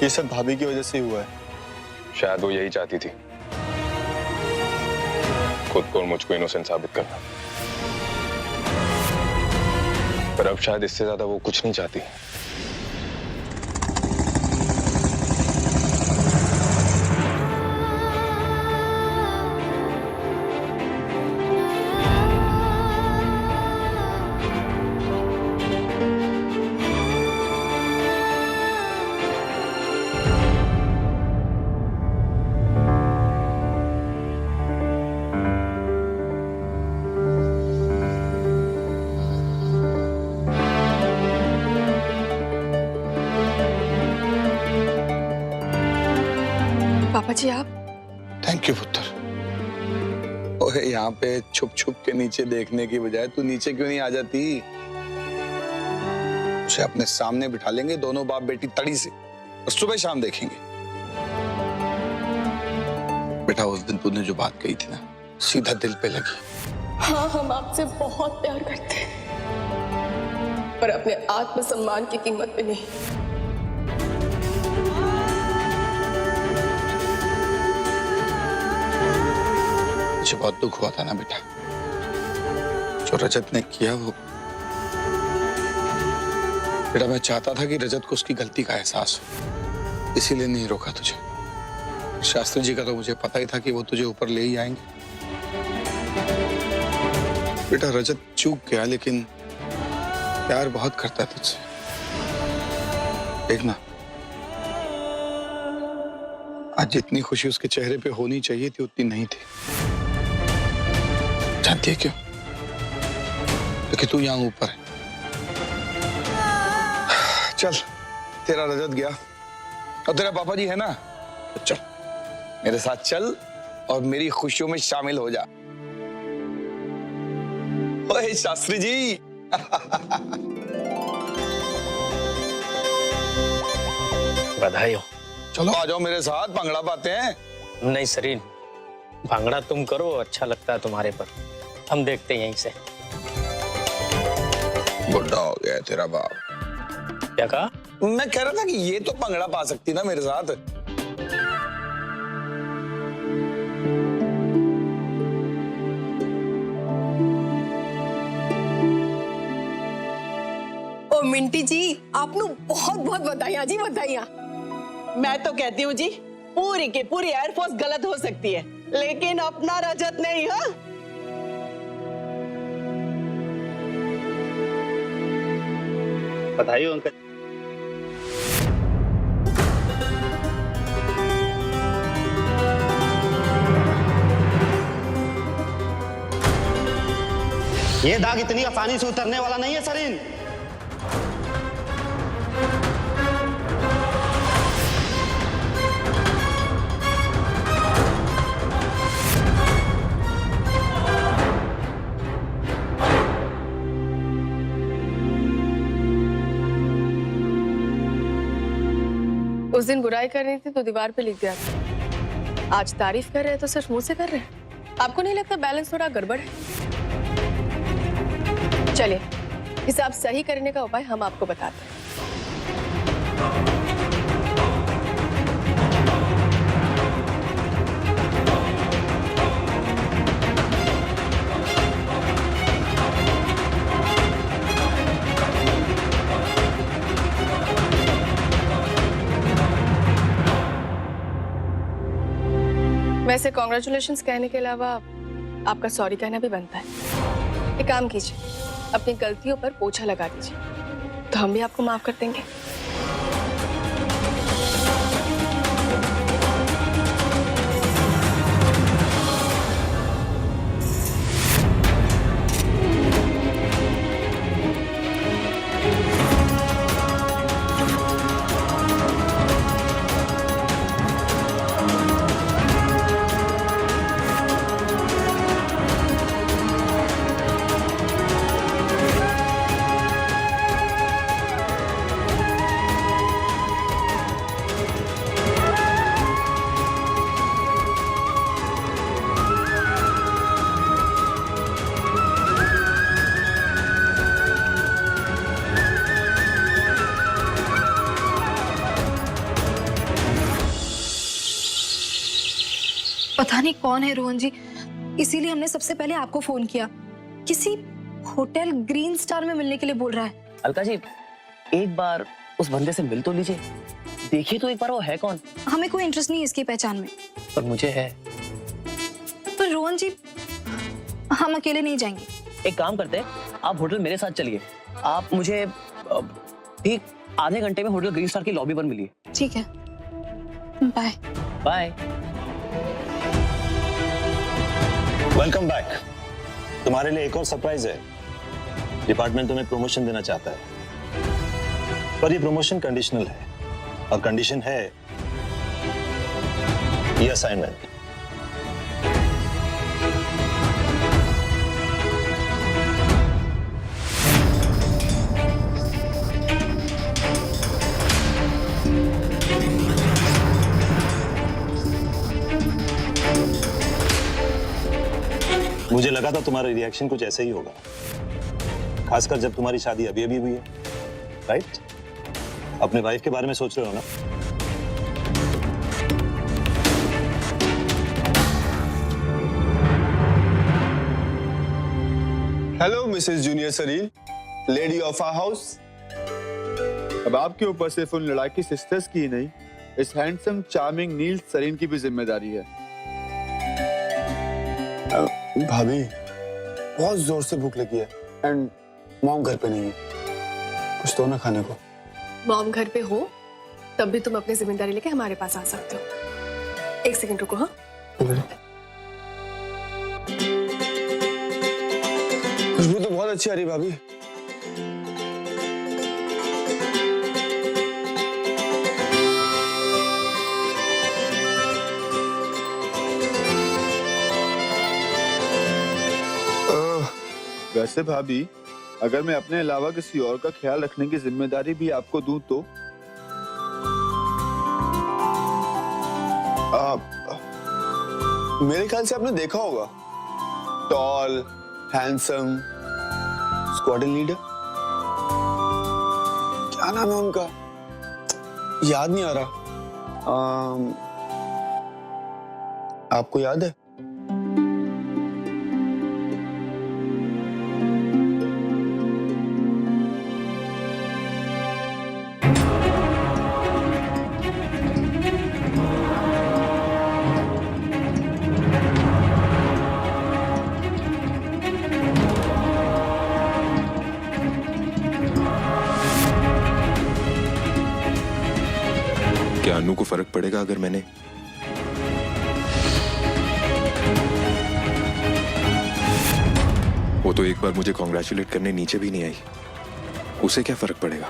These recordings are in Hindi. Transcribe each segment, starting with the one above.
ये सब भाभी की वजह से ही हुआ है। शायद वो यही चाहती थी, खुद को और मुझको इनोसेंट साबित करना। पर अब शायद इससे ज्यादा वो कुछ नहीं चाहती। पापा जी आप? थैंक यू पुत्र। ओए यहाँ पे छुप छुप के नीचे देखने की बजाय तू नीचे क्यों नहीं आ जाती? उसे अपने सामने बिठा लेंगे, दोनों बाप बेटी तड़ी से, और सुबह शाम देखेंगे। बेटा उस दिन तूने जो बात कही थी ना, सीधा दिल पे लगी। हाँ, हम आपसे बहुत प्यार करते हैं, पर अपने आत्मसम्मान की कीमत पे नहीं। मुझे बहुत दुख हुआ था ना बेटा, जो रजत ने किया वो। बेटा मैं चाहता था कि रजत को उसकी गलती का एहसास हो, इसीलिए नहीं रोका तुझे। शास्त्री जी का तो मुझे पता ही था कि वो तुझे ऊपर ले ही आएंगे। बेटा रजत चूक गया, लेकिन प्यार बहुत करता है तुझसे। देखना, आज जितनी खुशी उसके चेहरे पे होनी चाहिए थी उतनी नहीं थी। जानती है क्यों? क्योंकि तू यहाँ ऊपर है। चल, तेरा रजत गया और तेरा पापा जी है ना, तो चल मेरे साथ चल और मेरी खुशियों में शामिल हो जा। ओए शास्त्री जी। बधाई हो। चलो आ जाओ मेरे साथ, भंगड़ा पाते हैं। नहीं सरीन, भांगड़ा तुम करो, अच्छा लगता है तुम्हारे पर। हम देखते हैं यहीं से। बुढ़ा हो गया तेरा बाप। क्या कहा? मैं कह रहा था कि ये तो भंगड़ा पा सकती ना मेरे साथ। ओ मिंटी जी, आपनु बहुत बहुत बधाइयां जी, बधाइयां। मैं तो कहती हूँ जी, पूरी की पूरी एयरफोर्स गलत हो सकती है, लेकिन अपना रजत नहीं। हाँ, बधाई हो अंकल। ये दाग इतनी आसानी से उतरने वाला नहीं है सरीन। उस दिन बुराई कर रही थी तो दीवार पे लिख दिया था, आज तारीफ कर रहे हैं तो सिर्फ मुंह से कर रहे हैं। आपको नहीं लगता बैलेंस थोड़ा गड़बड़ है? चलिए, हिसाब सही करने का उपाय हम आपको बताते हैं। वैसे कॉन्ग्रेचुलेशंस कहने के अलावा आपका सॉरी कहना भी बनता है। एक काम कीजिए, अपनी गलतियों पर पोछा लगा दीजिए, तो हम भी आपको माफ कर देंगे। पता नहीं कौन है रोहन जी, इसीलिए हमने सबसे पहले आपको फोन किया। किसी होटल ग्रीन स्टार में मिलने के लिए बोल रहा है। अलका जी, एक बार उस बंदे से मिल तो लीजिए, देखिए तो एक बार वो है कौन। हमें कोई इंटरेस्ट नहीं है इसकी पहचान में। पर मुझे है। तो रोहन जी, हम अकेले नहीं जाएंगे। एक काम करते हैं, आप होटल मेरे साथ चलिए। आप मुझे ठीक आधे घंटे में होटल ग्रीन स्टार की लॉबी पर मिलिए। ठीक है, बाय। बाय। Welcome back. तुम्हारे लिए एक और सरप्राइज है। डिपार्टमेंट तुम्हें प्रमोशन देना चाहता है, पर ये प्रमोशन कंडीशनल है, और कंडीशन है ये असाइनमेंट। मुझे लगा था तुम्हारा रिएक्शन कुछ ऐसे ही होगा, खासकर जब तुम्हारी शादी अभी अभी हुई है, राइट? अपने वाइफ के बारे में सोच रहे हो ना? Hello Mrs junior Sareen, lady of our house. अब आपके ऊपर सिर्फ उन लड़ाकी सिस्टर्स की ही नहीं, इस हैंडसम चार्मिंग नील सरीन की भी जिम्मेदारी है। भाभी, बहुत जोर से भूख लगी है एंड मॉम घर पे नहीं है, कुछ तो ना खाने को। मॉम घर पे हो तब भी तुम अपनी जिम्मेदारी लेके हमारे पास आ सकते हो। एक सेकंड रुको। हाँ, खुशबू तो बहुत अच्छी आ रही भाभी। वैसे भाभी, अगर मैं अपने अलावा किसी और का ख्याल रखने की जिम्मेदारी भी आपको दूं तो मेरे ख्याल से आपने देखा होगा, टॉल, हैंडसम, स्क्वाड्रन लीडर, क्या नाम है उनका, याद नहीं आ रहा। आपको याद है? क्या अनु को फर्क पड़ेगा अगर मैंने वो तो एक बार मुझे कॉन्ग्रेचुलेट करने नीचे भी नहीं आई, उसे क्या फर्क पड़ेगा?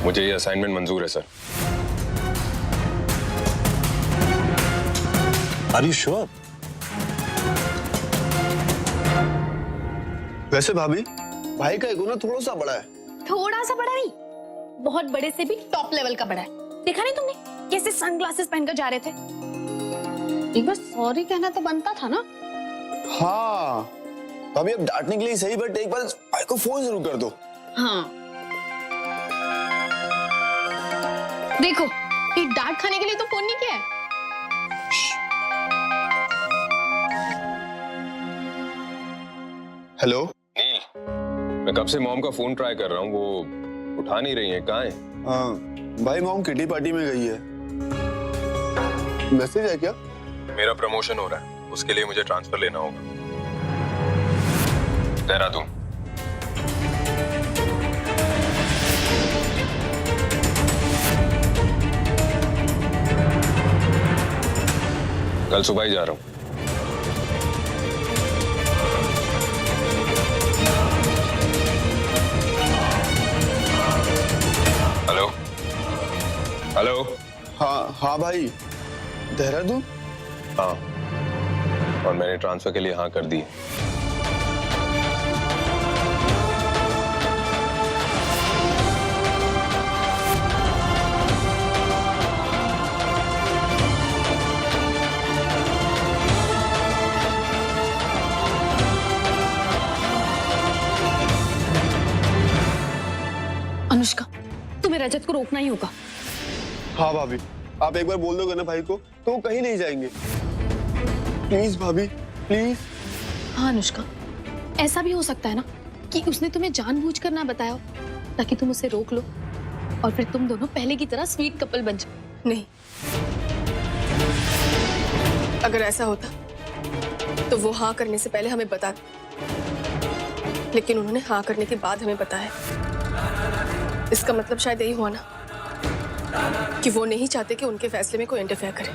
मुझे ये असाइनमेंट मंजूर है सर। Are you sure? वैसे भाभी, भाई का ईगो ना थोड़ा सा बड़ा है। थोड़ा सा बड़ा नहीं, बहुत बड़े से भी टॉप लेवल का बड़ा है। देखा नहीं तुमने कैसे सनग्लासेस पहनकर जा रहे थे? एक बार सॉरी कहना तो बनता था ना। हाँ भाभी, अब डांटने के लिए सही, बट एक बार भाई को फोन जरूर कर दो। हाँ, देखो ये डांट खाने के लिए तो फोन नहीं किया है। हेलो नील, मैं कब से मॉम का फोन ट्राई कर रहा हूँ, वो उठा नहीं रही है। कहाँ है? भाई, मॉम किटी पार्टी में गई है। मैसेज है क्या? मेरा प्रमोशन हो रहा है, उसके लिए मुझे ट्रांसफर लेना होगा देहरादून। कल सुबह ही जा रहा हूँ। Hello hello. हाँ भाई, देहरादून। हाँ, और मैंने ट्रांसफर के लिए हाँ कर दी। अनुष्का, तुम्हें रजत को रोकना ही होगा। हाँ भाभी, आप एक बार बोल दोगे ना भाई को तो वो कहीं नहीं जाएंगे। प्लीज भाभी, प्लीज। हाँ अनुष्का, ऐसा भी हो सकता है ना कि उसने तुम्हें जानबूझकर ना बताया हो ताकि तुम उसे रोक लो और फिर तुम दोनों पहले की तरह स्वीट कपल बन जाओ। नहीं, अगर ऐसा होता तो वो हाँ करने से पहले हमें बता, लेकिन उन्होंने हाँ करने के बाद हमें बताया। इसका मतलब शायद यही हुआ ना कि वो नहीं चाहते कि उनके फैसले में कोई इंटरफेयर करे,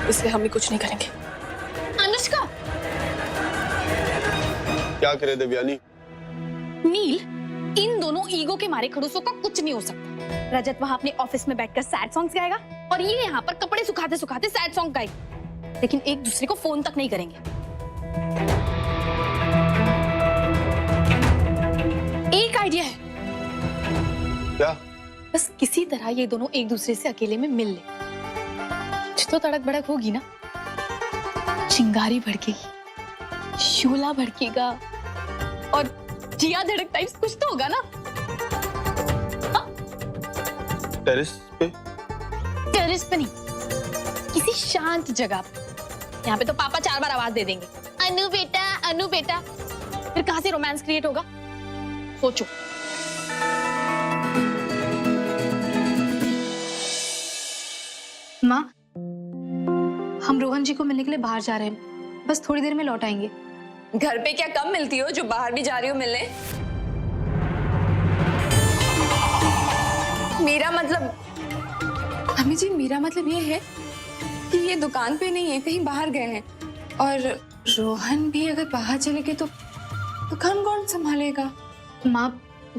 इसलिए हम भी कुछ नहीं करेंगे। अनुष्का, क्या करे देवयानी? नील, इन दोनों ईगो के मारे खड़ूसों का कुछ नहीं हो सकता। रजत वहां अपने ऑफिस में बैठकर सैड सॉन्ग्स गाएगा और ये यहाँ पर कपड़े सुखाते सुखाते सैड सॉन्ग गाएगा, लेकिन एक दूसरे को फोन तक नहीं करेंगे। एक आइडिया है। क्या? बस किसी तरह ये दोनों एक दूसरे से अकेले में मिल ले। कुछ तो तड़क भड़क होगी ना, चिंगारी भड़केगी, शोला भड़केगा और जिया धड़क टाइप्स कुछ तो होगा ना। टेरेस पे? टेरेस पे नहीं, किसी शांत जगह पे। यहाँ पे तो पापा 4 बार आवाज दे देंगे, अनु बेटा, अनु बेटा। फिर कहाँ से रोमांस क्रिएट होगा? सोचो। माँ, हम रोहन जी को मिलने के लिए बाहर जा रहे हैं, बस थोड़ी देर में लौट आएंगे। घर पे क्या कम मिलती हो जो बाहर भी जा रही हो मिलने? मेरा मतलब, अम्मी जी, मेरा मतलब ये है कि ये दुकान पे नहीं है, कहीं बाहर गए हैं। और रोहन भी अगर बाहर चले गए तो दुकान कौन संभालेगा? माँ,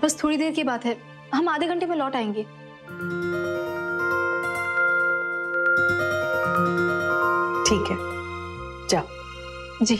बस थोड़ी देर की बात है, हम आधे घंटे में लौट आएंगे। ठीक है, जाओ। जी।